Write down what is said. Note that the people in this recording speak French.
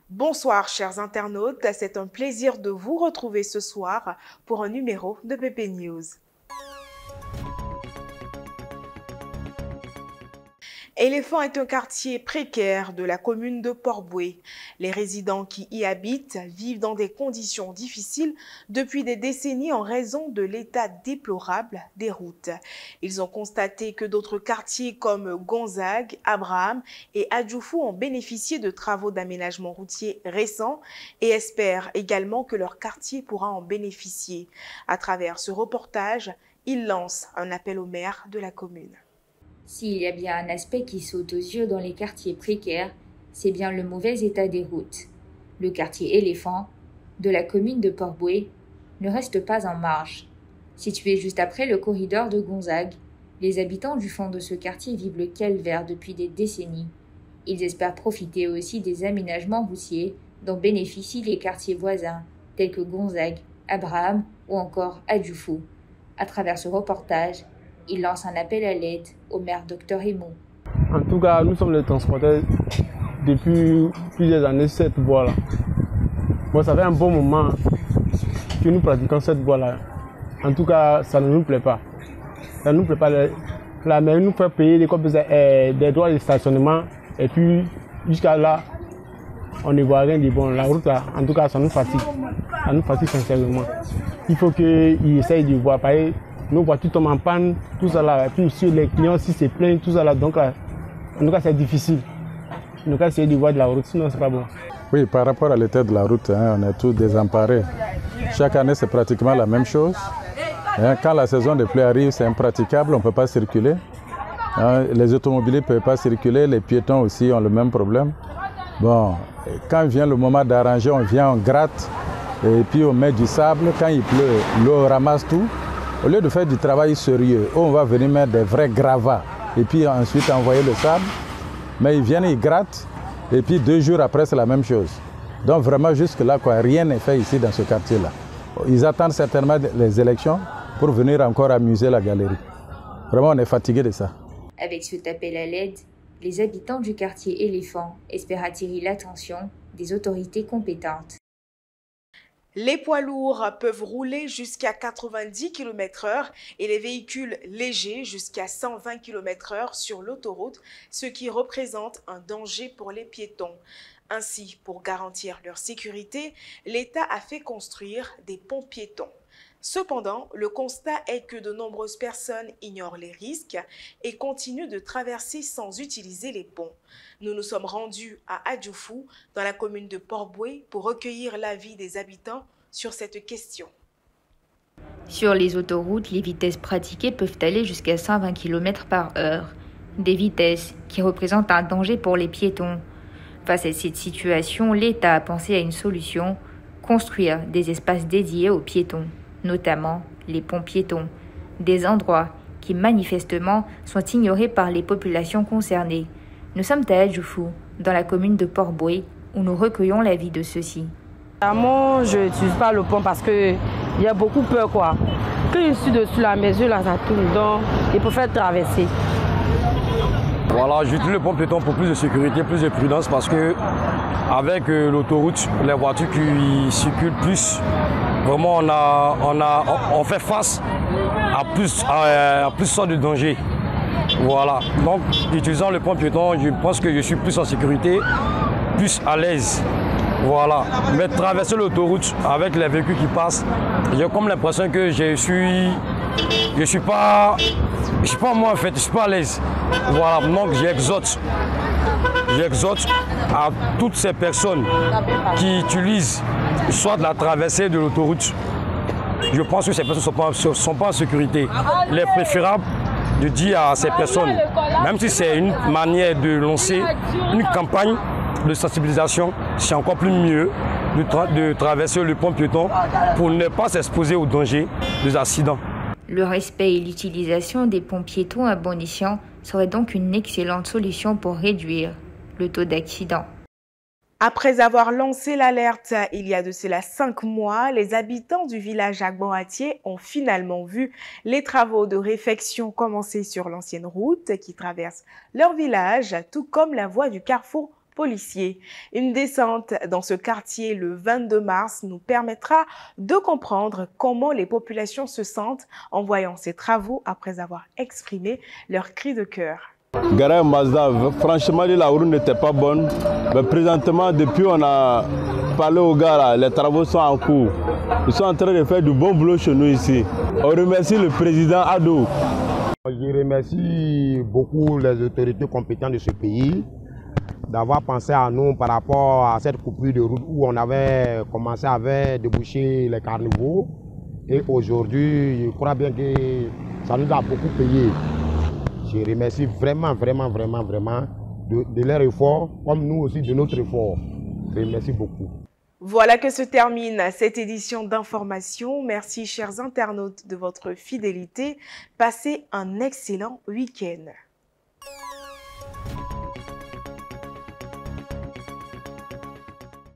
Bonsoir chers internautes, c'est un plaisir de vous retrouver ce soir pour un numéro de PP News. Éléphant est un quartier précaire de la commune de Port-Bouët. Les résidents qui y habitent vivent dans des conditions difficiles depuis des décennies en raison de l'état déplorable des routes. Ils ont constaté que d'autres quartiers comme Gonzague, Abraham et Adjoufou ont bénéficié de travaux d'aménagement routier récents et espèrent également que leur quartier pourra en bénéficier. À travers ce reportage, ils lancent un appel au maire de la commune. S'il y a bien un aspect qui saute aux yeux dans les quartiers précaires, c'est bien le mauvais état des routes. Le quartier Éléphant, de la commune de Port-Bouët, ne reste pas en marge. Situé juste après le corridor de Gonzague, les habitants du fond de ce quartier vivent le calvaire depuis des décennies. Ils espèrent profiter aussi des aménagements routiers dont bénéficient les quartiers voisins, tels que Gonzague, Abraham ou encore Adjoufou. À travers ce reportage, il lance un appel à l'aide au maire Dr Emo. En tout cas, nous sommes les transporteurs depuis plusieurs années sur cette voie-là. Bon, ça fait un bon moment que nous pratiquons cette voie-là. En tout cas, ça ne nous plaît pas. Ça ne nous plaît pas. La mairie nous fait payer des droits de stationnement et puis jusqu'à là, on ne voit rien de bon. La route, là, en tout cas, ça nous fatigue. Ça nous fatigue sincèrement. Il faut qu'ils essayent de voir. Nos voitures tombent en panne, tout ça là. Et puis aussi les clients aussi se plaignent, tout ça là. Donc là, en tout cas, c'est difficile. En tout cas, essayer de voir de la route, sinon c'est pas bon. Oui, par rapport à l'état de la route, on est tous désemparés. Chaque année, c'est pratiquement la même chose. Quand la saison de pluie arrive, c'est impraticable, on ne peut pas circuler. Les automobilistes ne peuvent pas circuler, les piétons aussi ont le même problème. Bon, quand vient le moment d'arranger, on vient, on gratte, et puis on met du sable. Quand il pleut, l'eau ramasse tout. Au lieu de faire du travail sérieux, on va venir mettre des vrais gravats et puis ensuite envoyer le sable. Mais ils viennent, ils grattent et puis 2 jours après, c'est la même chose. Donc vraiment jusque-là, rien n'est fait ici dans ce quartier-là. Ils attendent certainement les élections pour venir encore amuser la galerie. Vraiment, on est fatigué de ça. Avec cet appel à l'aide, les habitants du quartier Éléphant espèrent attirer l'attention des autorités compétentes. Les poids lourds peuvent rouler jusqu'à 90 km/h et les véhicules légers jusqu'à 120 km/h sur l'autoroute, ce qui représente un danger pour les piétons. Ainsi, pour garantir leur sécurité, l'État a fait construire des ponts piétons. Cependant, le constat est que de nombreuses personnes ignorent les risques et continuent de traverser sans utiliser les ponts. Nous nous sommes rendus à Adjoufou, dans la commune de Port-Bouët, pour recueillir l'avis des habitants sur cette question. Sur les autoroutes, les vitesses pratiquées peuvent aller jusqu'à 120 km/h. Des vitesses qui représentent un danger pour les piétons. Face à cette situation, l'État a pensé à une solution, construire des espaces dédiés aux piétons, notamment les ponts piétons, des endroits qui manifestement sont ignorés par les populations concernées. Nous sommes à Adjoufou, dans la commune de Port-Bouët, où nous recueillons l'avis de ceux-ci. Moi, je n'utilise pas le pont parce qu'il y a beaucoup peur, quoi. Quand je suis dessus, la mesure, là, ça tourne, donc il faut faire traverser. Voilà, j'utilise le pont piéton pour plus de sécurité, plus de prudence parce que avec l'autoroute, les voitures qui circulent plus, vraiment on fait face à plus sortes de dangers. Voilà, donc utilisant le pont piéton, je pense que je suis plus en sécurité, plus à l'aise. Voilà, mais traverser l'autoroute avec les véhicules qui passent, j'ai comme l'impression que je suis pas moi en fait, je suis pas à l'aise. Voilà, donc j'exhorte à toutes ces personnes qui utilisent soit de la traversée de l'autoroute. Je pense que ces personnes ne sont pas en sécurité. Il est préférable de dire à ces personnes, même si c'est une manière de lancer une campagne de sensibilisation, c'est encore plus mieux de traverser le pont piéton pour ne pas s'exposer au danger des accidents. Le respect et l'utilisation des ponts piétons à bon escient serait donc une excellente solution pour réduire le taux d'accident. Après avoir lancé l'alerte il y a de cela 5 mois, les habitants du village Agboatier ont finalement vu les travaux de réfection commencer sur l'ancienne route qui traverse leur village, tout comme la voie du carrefour policiers. Une descente dans ce quartier le 22 mars nous permettra de comprendre comment les populations se sentent en voyant ces travaux après avoir exprimé leur cri de cœur. Garay Mazda, franchement la route n'était pas bonne, mais présentement depuis on a parlé aux gars là, les travaux sont en cours. Ils sont en train de faire du bon boulot chez nous ici. On remercie le président Ado. Je remercie beaucoup les autorités compétentes de ce pays d'avoir pensé à nous par rapport à cette coupure de route où on avait commencé à déboucher les carnivaux. Et aujourd'hui, je crois bien que ça nous a beaucoup payé. Je remercie vraiment de leur effort, comme nous aussi de notre effort. Je remercie beaucoup. Voilà que se termine cette édition d'information. Merci chers internautes de votre fidélité. Passez un excellent week-end.